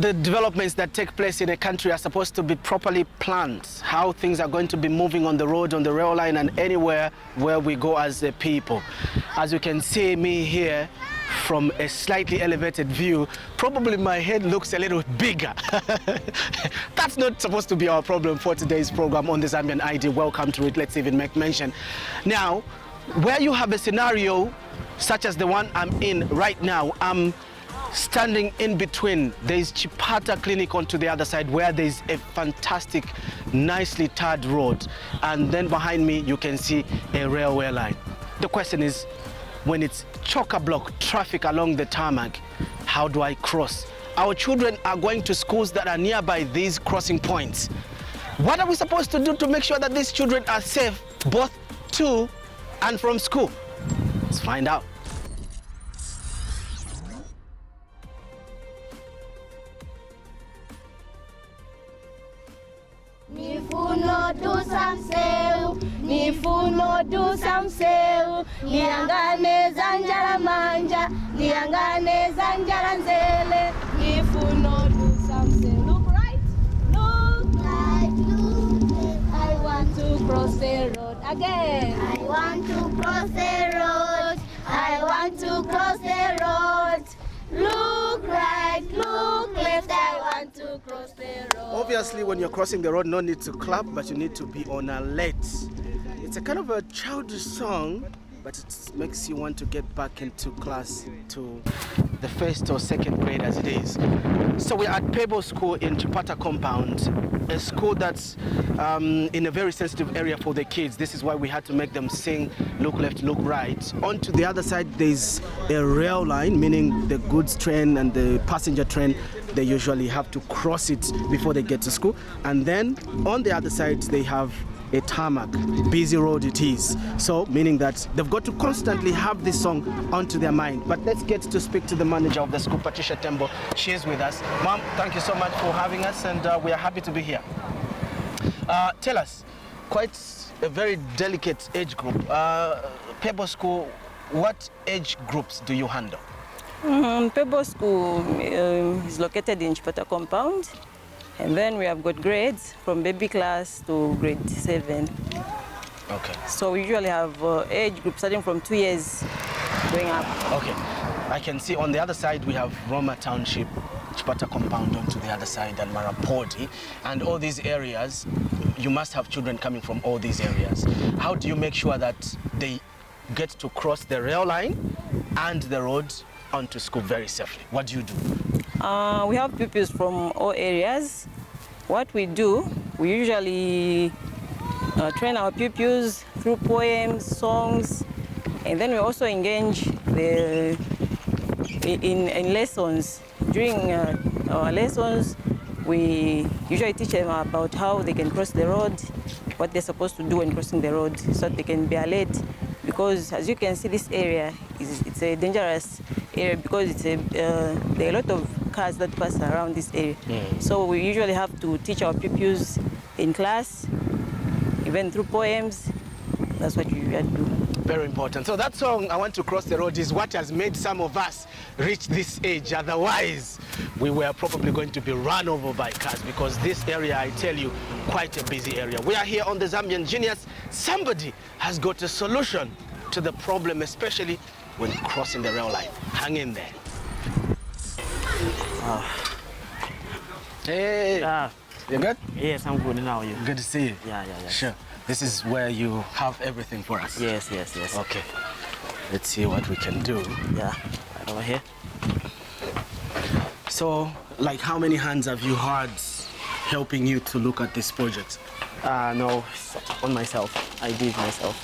the developments that take place in a country are supposed to be properly planned, how things are going to be moving on the road, on the rail line, and anywhere where we go as a people. As you can see me here from a slightly elevated view, probably my head looks a little bigger. That's not supposed to be our problem for today's program on the Zambian ID. Welcome to it. Let's even make mention. Now, where you have a scenario such as the one I'm in right now, I'm standing in between. There's Chipata Clinic on to the other side where there's a fantastic, nicely tarred road. And then behind me, you can see a railway line. The question is, when it's chock-a-block traffic along the tarmac, how do I cross? Our children are going to schools that are nearby these crossing points. What are we supposed to do to make sure that these children are safe both to and from school? Let's find out. Nifuno do samseu, nifuno do samseu, niangane zanjara manja, niangane zanjara nzele, nifuno do samseu. Look right, look right, look. I want to cross the road again. I want to cross the road. I want to cross the road. Look right, look left, I want to cross the road. Obviously, when you're crossing the road, no need to clap, but you need to be on alert. It's a kind of a childish song, but it makes you want to get back into class to the first or second grade as it is. So we're at Pebble School in Chipata Compound, a school that's in a very sensitive area for the kids. This is why we had to make them sing look left, look right. On to the other side, there's a rail line, meaning the goods train and the passenger train, they usually have to cross it before they get to school. And then on the other side, they have a tarmac, busy road it is. So meaning that they've got to constantly have this song onto their mind. But let's get to speak to the manager of the school, Patricia Tembo. She is with us. Mom, thank you so much for having us, and we are happy to be here. Tell us, quite a very delicate age group. Pebble School, what age groups do you handle? Pebble School is located in Chipata Compound. And then we have got grades from baby class to grade 7. Okay. So we usually have age groups starting from 2 years going up. Okay. I can see on the other side we have Roma Township, Chipata Compound on to the other side, and Marapodi. And all these areas, you must have children coming from all these areas. How do you make sure that they get to cross the rail line and the road onto school very safely? What do you do? We have pupils from all areas. What we do, we usually train our pupils through poems, songs, and then we also engage in lessons. During our lessons, we usually teach them about how they can cross the road, what they're supposed to do when crossing the road, so that they can be alert. Because as you can see, this area it's a dangerous area because there are a lot of cars that pass around this area. So we usually have to teach our pupils in class, even through poems. That's what we usually do. Very important. So that song, I Want to Cross the Road, is what has made some of us reach this age. Otherwise, we were probably going to be run over by cars, because this area, I tell you, quite a busy area. We are here on the Zambian Genius. Somebody has got a solution to the problem, especially when crossing the rail line. Hang in there. Hey, you good? Yes, I'm good. Now you? Good to see you. Yeah. Sure. This is where you have everything for us. Yes. Okay. Let's see what we can do. Yeah, right over here. So, like, how many hands have you had helping you to look at this project? No, on myself. I did myself.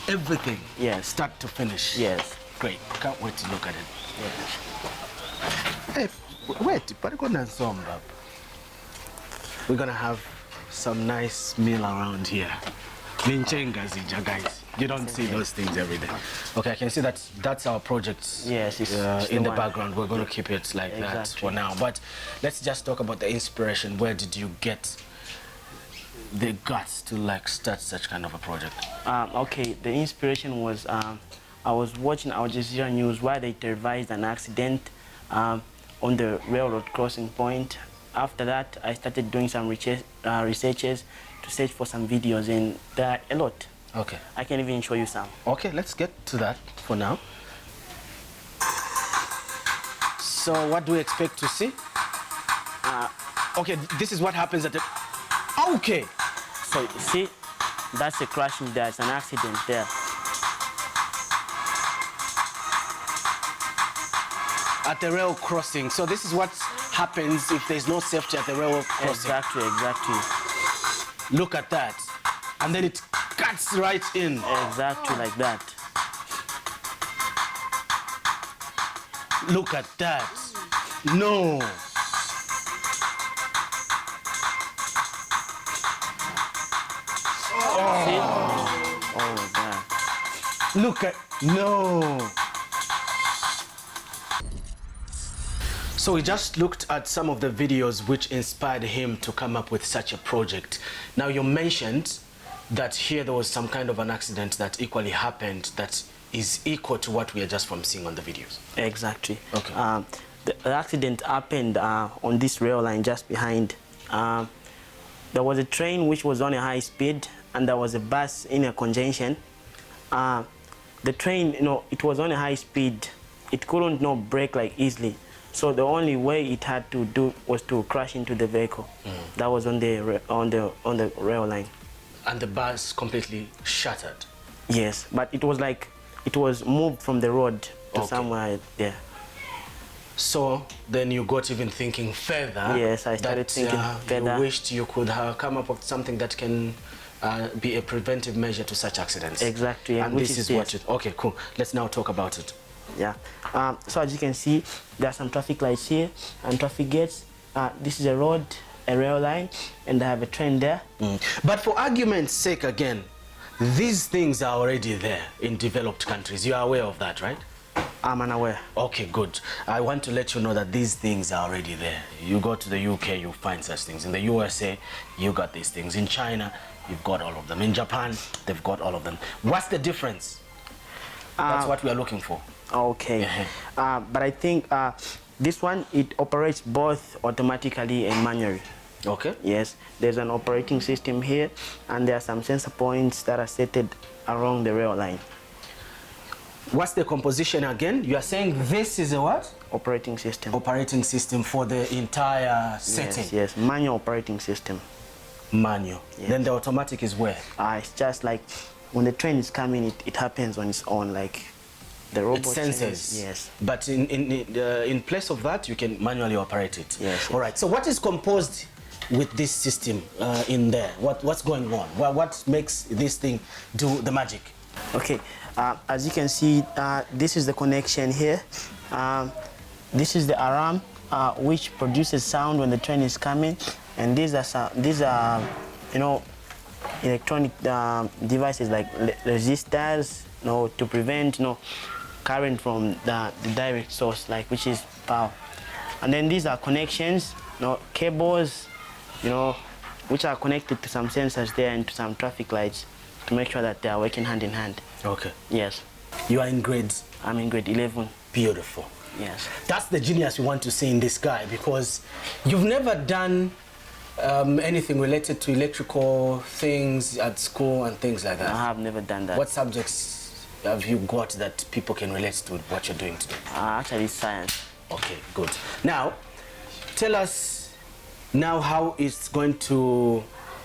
Everything? Yes. Start to finish? Yes. Great. Can't wait to look at it. Yes. Hey, wait. We're gonna have some nice meal around here. Minchenga zija, guys. You don't see those things every day. Okay, I can see that that's our project. Yes, it's in the background. We're going to keep it like that for now. But let's just talk about the inspiration. Where did you get the guts to like start such kind of a project? Okay, the inspiration was I was watching Al Jazeera News where they televised an accident on on the railroad crossing point. After that, I started doing some researches to search for some videos, and there are a lot. Okay. I can even show you some. Okay, let's get to that for now. So what do we expect to see? Okay, this is what happens at the... Okay. So you see, that's a crash. There's an accident there. At the rail crossing. So this is what happens if there's no safety at the rail crossing. Exactly, exactly. Look at that. And then it cuts right in. Exactly like that. Look at that. No. See? Oh my God. Look at... No. So we just looked at some of the videos which inspired him to come up with such a project. Now you mentioned that here there was some kind of an accident that equally happened that is equal to what we are just from seeing on the videos. Exactly. Okay. The accident happened on this rail line just behind. There was a train which was on a high speed, and there was a bus in a conjunction. The train, it was on a high speed. It couldn't brake like easily. So the only way it had to do was to crash into the vehicle that was on the rail line. And the bus completely shattered. Yes, but it was like it was moved from the road to somewhere there. So then you got even thinking further. Yes, I started thinking further. You wished you could have come up with something that can be a preventive measure to such accidents. Exactly. And this is what it... Okay, cool. Let's now talk about it. Yeah. So as you can see, there are some traffic lights here and traffic gates. This is a road, a rail line, and I have a train there. But for argument's sake again, these things are already there in developed countries. You are aware of that, right? I'm unaware. Okay, good. I want to let you know that these things are already there. You go to the UK, you find such things. In the USA, you got these things. In China, you've got all of them. In Japan, they've got all of them. What's the difference? That's what we are looking for. Okay. But I think this one, it operates both automatically and manually. Okay. Yes, there's an operating system here, and there are some sensor points that are set along the rail line. What's the composition again? You are saying this is a what? Operating system. Operating system for the entire setting. Yes, yes, manual operating system. Manual. Yes. Then the automatic is where? It's just like when the train is coming, it happens on its own, like the robot. It senses. Yes. But in place of that, you can manually operate it. Yes. All right. So what is composed with this system in there? What's going on? What makes this thing do the magic? Okay. As you can see, this is the connection here. This is the alarm, which produces sound when the train is coming, and these are electronic devices like resistors, to prevent current from the direct source, like which is power. And then these are connections, cables, which are connected to some sensors there and to some traffic lights to make sure that they are working hand in hand. Okay. Yes. You are in grades? I'm in grade 11. Beautiful. Yes. That's the genius we want to see in this guy, because you've never done anything related to electrical things at school and things like that. I have never done that. What subjects have you got that people can relate to what you're doing today? Actually, science. Okay, good. Now, tell us now how it's going to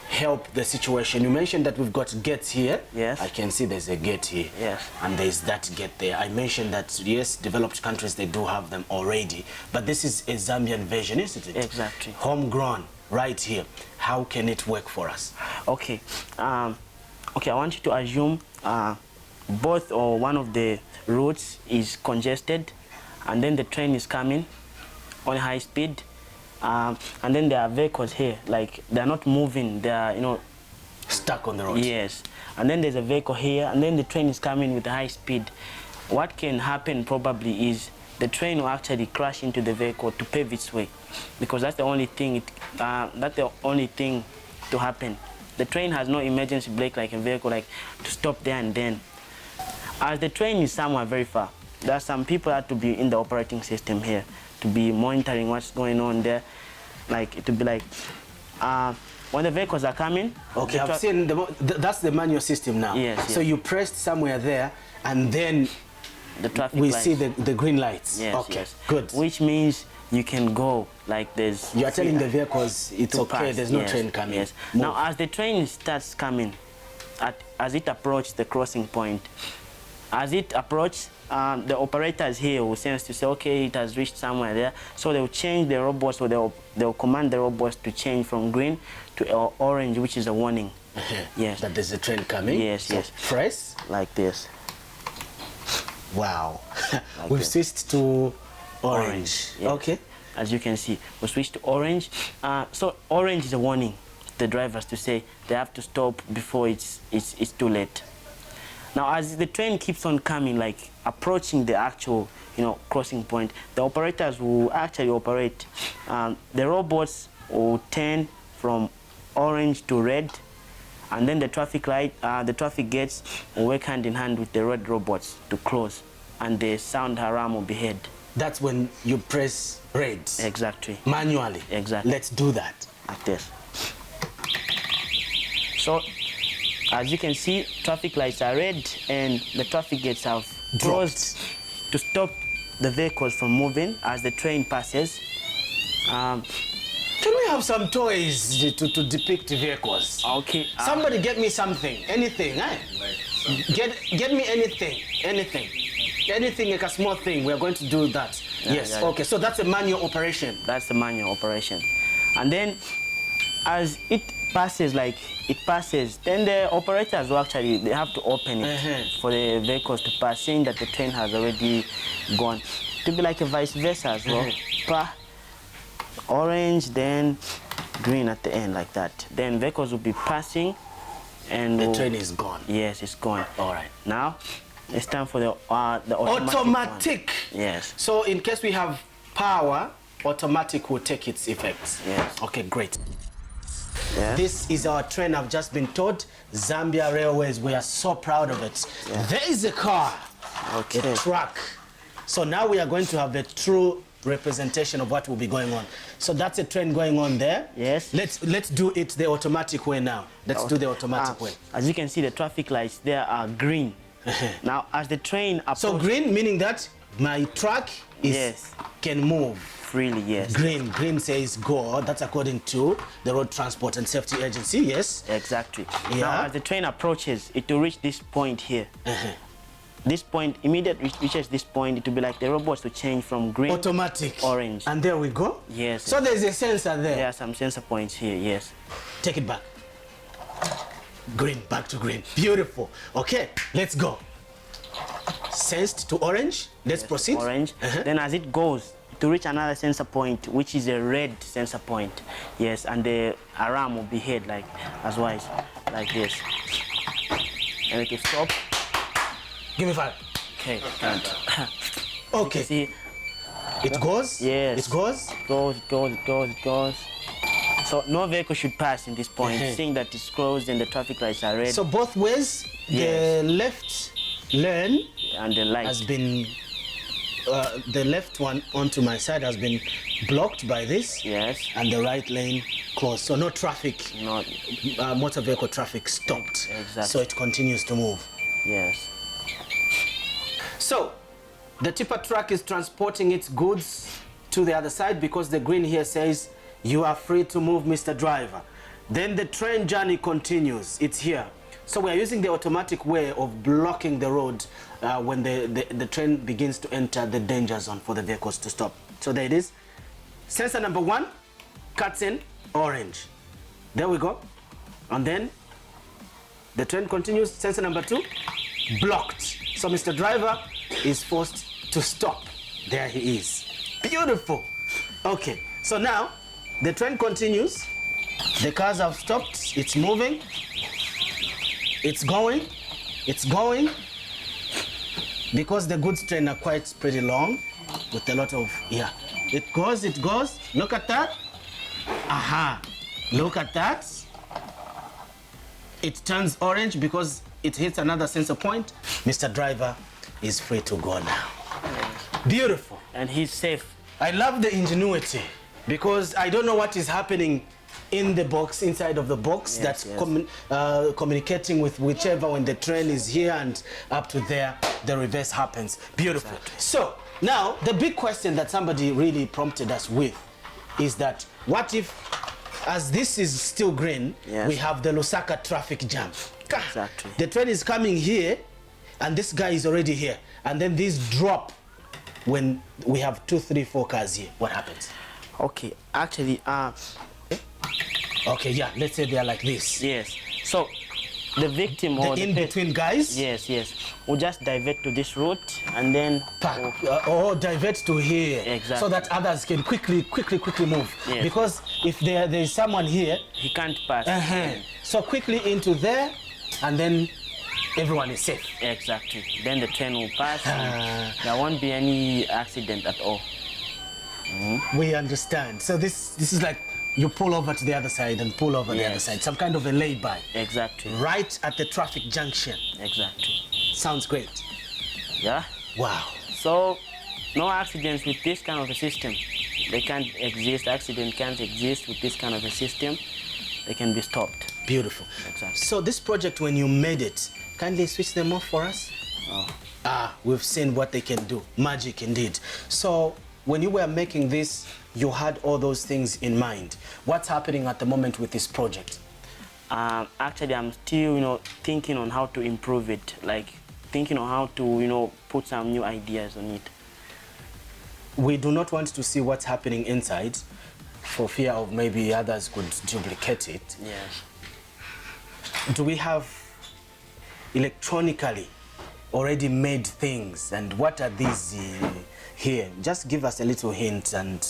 help the situation. You mentioned that we've got gates here. Yes. I can see there's a gate here. Yes. And there's that gate there. I mentioned that, yes, developed countries, they do have them already. But this is a Zambian version, isn't it? Exactly. Homegrown, right here. How can it work for us? Okay. Okay, I want you to assume both or one of the routes is congested, and then the train is coming on high speed. And then there are vehicles here, like they're not moving, they're, stuck on the road. Yes. And then there's a vehicle here, and then the train is coming with high speed. What can happen probably is the train will actually crash into the vehicle to pave its way, because that's the only thing. That's the only thing to happen. The train has no emergency brake like a vehicle, like to stop there and then. As the train is somewhere very far, there are some people that to be in the operating system here to be monitoring what's going on there. Like it to be like when the vehicles are coming. Okay, I've seen that's the manual system now. Yes. So you pressed somewhere there, and then the traffic we lights. see the green lights. Yes. Okay. Yes. Good. Which means you can go like there's. You are telling the vehicles it's okay. Pass. There's no Yes. train coming. Yes. Move. Now, as the train starts coming, as it approaches the crossing point, as it approaches, the operators here will sense to say, okay, it has reached somewhere there. So they'll change the robots, or they'll command the robots to change from green to orange, which is a warning. Yes. That there's a train coming. Yes, so yes. Press. Like this. Wow. Like We've this. switched to orange. Yes. Okay. As you can see, we switched to orange. So orange is a warning to the drivers to say they have to stop before it's too late. Now, as the train keeps on coming, like approaching the actual, crossing point, the operators will actually operate. The robots will turn from orange to red, and then the traffic gates will work hand in hand with the red robots to close, and the sound alarm will be heard. That's when you press red. Exactly. Manually. Exactly. Let's do that. Like this. So, as you can see, traffic lights are red and the traffic gates have closed to stop the vehicles from moving as the train passes. Can we have some toys to depict vehicles? Okay. Somebody get me something, anything, eh? Get me anything, like a small thing. We're going to do that. Yes. Yeah. Okay. So that's a manual operation. That's the manual operation, and then as it passes, then the operators will they have to open it for the vehicles to pass, saying that the train has already gone. To be like a vice versa as well. Orange, then green at the end, like that. Then vehicles will be passing, and the train is gone. Yes, it's gone. All right. Now it's time for the automatic. Yes. So in case we have power, automatic will take its effects. Yes. Okay, great. Yes. This is our train. I've just been told. Zambia Railways. We are so proud of it. Yeah. There is a car. Okay. A truck. So now we are going to have the true representation of what will be going on. So that's a train going on there. Yes. Let's do it the automatic way now. Let's do the automatic way. As you can see, the traffic lights there are green. Now, as the train approaches... So green meaning that my truck can move freely. Yes. Green says go. That's according to the Road Transport and Safety Agency. Yes. Exactly. Yeah. Now, as the train approaches, it will reach this point here. This point, immediately reaches this point, it will be like the robots will change from green automatic orange. And there we go. Yes. So there's a sensor there. There are some sensor points here. Yes. Take it back. Green, back to green. Beautiful. Okay, let's go. Sensed to orange. Let's proceed. Orange. Then as it goes to reach another sensor point, which is a red sensor point. Yes, and the alarm will be heard like this. And it will stop. Give me 5. Okay, can't. Okay. See, it goes? Yes. It goes? It goes. So no vehicle should pass in this point, seeing that it's closed and the traffic lights are red. So both ways, the left lane and the light has been, the left one onto my side has been blocked by this. Yes. And the right lane closed. So no traffic, motor vehicle traffic stopped. Exactly. So it continues to move. Yes. So the tipper truck is transporting its goods to the other side because the green here says you are free to move, Mr. Driver. Then the train journey continues. It's here. So we are using the automatic way of blocking the road when the train begins to enter the danger zone for the vehicles to stop. So there it is. Sensor number 1 cuts in orange. There we go. And then the train continues. Sensor number 2 blocked. So Mr. Driver is forced to stop. There he is. Beautiful. Okay. So now the train continues. The cars have stopped. It's moving. It's going. It's going. Because the goods train are quite pretty long with a lot of, It goes, it goes. Look at that. Aha. Look at that. It turns orange because it hits another sensor point. Mr. Driver is free to go now. Beautiful. And he's safe. I love the ingenuity because I don't know what is happening in the box, inside of the box, Yes, that's yes. communicating with whichever when the train is here and up to there, the reverse happens. Beautiful. Exactly. So now the big question that somebody really prompted us with is that what if, as this is still green, Yes. we have the Lusaka traffic jam. Exactly. The train is coming here and this guy is already here, and then these drop when we have 2, 3, 4 cars here. What happens? Okay, actually, Okay, yeah, let's say they are like this. yes. So the victim or The the in-between guys? yes, we'll just divert to this route and then Or divert to here. Exactly. So that others can quickly move. Yes. Because if there is someone here, he can't pass. so quickly into there, and then everyone is safe. Exactly. Then the train will pass. And there won't be any accident at all. We understand. So this is like you pull over to the other side and pull over the other Yes. side. Some kind of a lay-by. Exactly. Right at the traffic junction. Exactly. Sounds great. Yeah. Wow. So no accidents with this kind of a system. They can't exist. Accident can't exist with this kind of a system. They can be stopped. Beautiful. Exactly. So this project, when you made it, kindly switch them off for us. We've seen what they can do. Magic indeed. So when you were making this, you had all those things in mind. What's happening at the moment with this project? Actually, I'm still, thinking on how to improve it. Like thinking on how to, put some new ideas on it. We do not want to see what's happening inside for fear of maybe others could duplicate it. Yes. Do we have electronically already made things, and what are these here? Just give us a little hint. And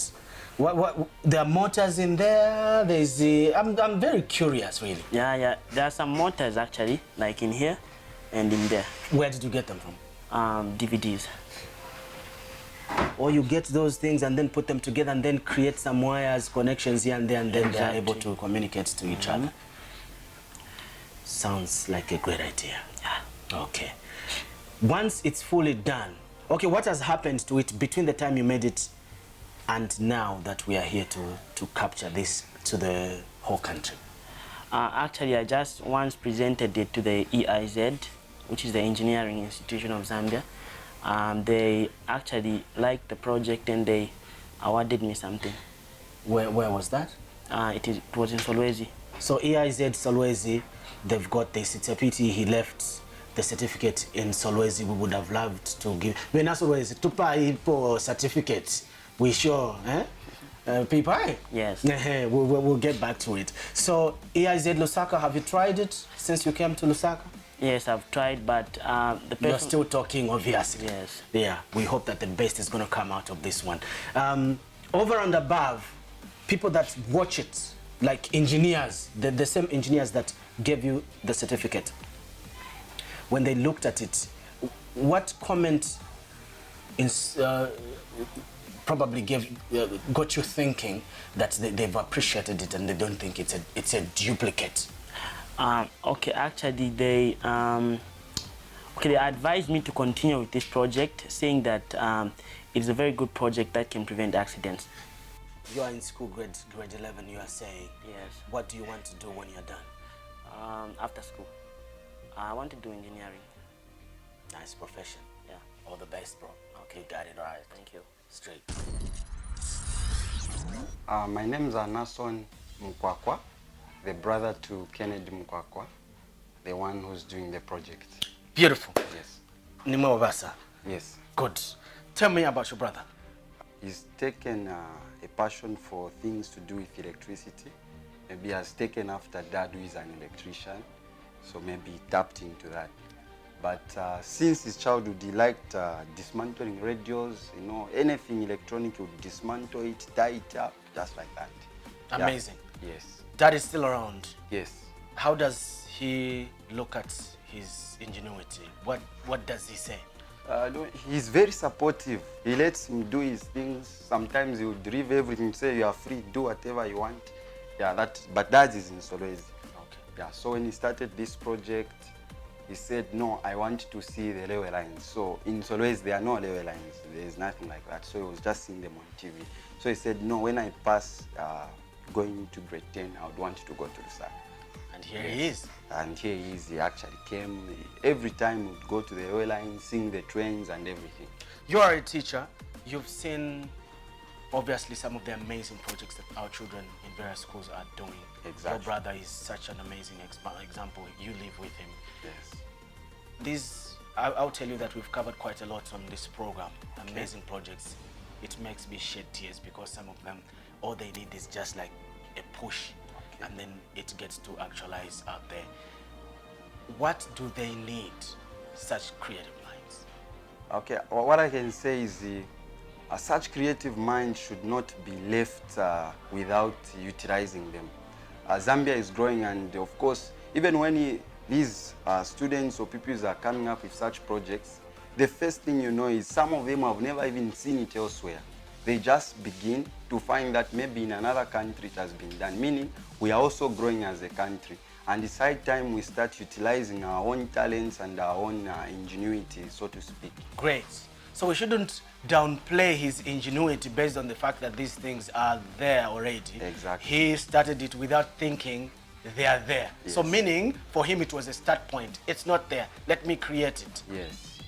what there are motors in there. There's I'm very curious, really. Yeah. There are some motors actually, like in here and in there. Where did you get them from? DVDs. Or you get those things and then put them together and then create some wires, connections here and there, and then they're able to communicate to each other. Sounds like a great idea. Yeah. Okay. Once it's fully done, okay, what has happened to it between the time you made it and now that we are here to capture this to the whole country? Actually, I just once presented it to the EIZ, which is the Engineering Institution of Zambia. They actually liked the project and they awarded me something. Where was that? It was in Solwezi. So EIZ Solwezi, they've got this. It's a pity he left the certificate in Solwezi. We would have loved to give. When Solwezi tupa ipo certificate, we sure, people. Yes. We'll get back to it. So EIZ Lusaka, have you tried it since you came to Lusaka? Yes, I've tried, but the person... You're still talking, obviously. Yes. Yeah, we hope that the best is going to come out of this one. Over and above, people that watch it, like engineers, the same engineers that gave you the certificate, when they looked at it, what comment probably got you thinking that they've appreciated it and they don't think it's a duplicate? Okay, actually they advised me to continue with this project, saying that it's a very good project that can prevent accidents. You are in school, grade 11, you are saying. Yes. What do you want to do when you're done? After school, I want to do engineering. Nice profession. Yeah. All the best, bro. Okay, got it right. Thank you. Straight. My name is Nason Mukwakwa, the brother to Kennedy Mukwakwa, the one who's doing the project. Beautiful. Yes. Nimo Obasa. Yes. Good. Tell me about your brother. He's taken a passion for things to do with electricity. Maybe has taken after dad, who is an electrician, so maybe he tapped into that. But since his childhood, he liked dismantling radios, anything electronic, he would dismantle it, tie it up, just like that. Amazing. Yeah. Yes. Dad is still around. Yes. How does he look at his ingenuity? What does he say? No, he's very supportive. He lets him do his things. Sometimes he would leave everything, say you are free, do whatever you want. Yeah, but Dad is in Solwezi. Okay. Yeah, so when he started this project, he said, no, I want to see the railway lines. So in Solwezi, there are no railway lines. There is nothing like that. So he was just seeing them on TV. So he said, no, when I pass going to grade 10, I would want to go to Lusaka. And here he is. And here he is. He actually came. Every time he would go to the railway line, seeing the trains and everything. You are a teacher. You've seen, obviously, some of the amazing projects that our children in various schools are doing. Exactly. Your brother is such an amazing example. You live with him. Yes. I'll tell you that we've covered quite a lot on this program. Amazing projects. It makes me shed tears because some of them, all they need is just like a push, and then it gets to actualize out there. What do they need, such creative minds? Okay, well, what I can say is such creative minds should not be left without utilizing them. Zambia is growing, and of course, even when these students or pupils are coming up with such projects, the first thing you know is some of them have never even seen it elsewhere. They just begin to find that maybe in another country it has been done, meaning we are also growing as a country. And it's high time we start utilizing our own talents and our own ingenuity, so to speak. Great. So we shouldn't downplay his ingenuity based on the fact that these things are there already. Exactly. He started it without thinking they are there. Yes. So meaning, for him it was a start point. It's not there. Let me create it. Yes.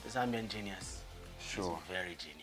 The Zambian genius. Sure. He's very genius.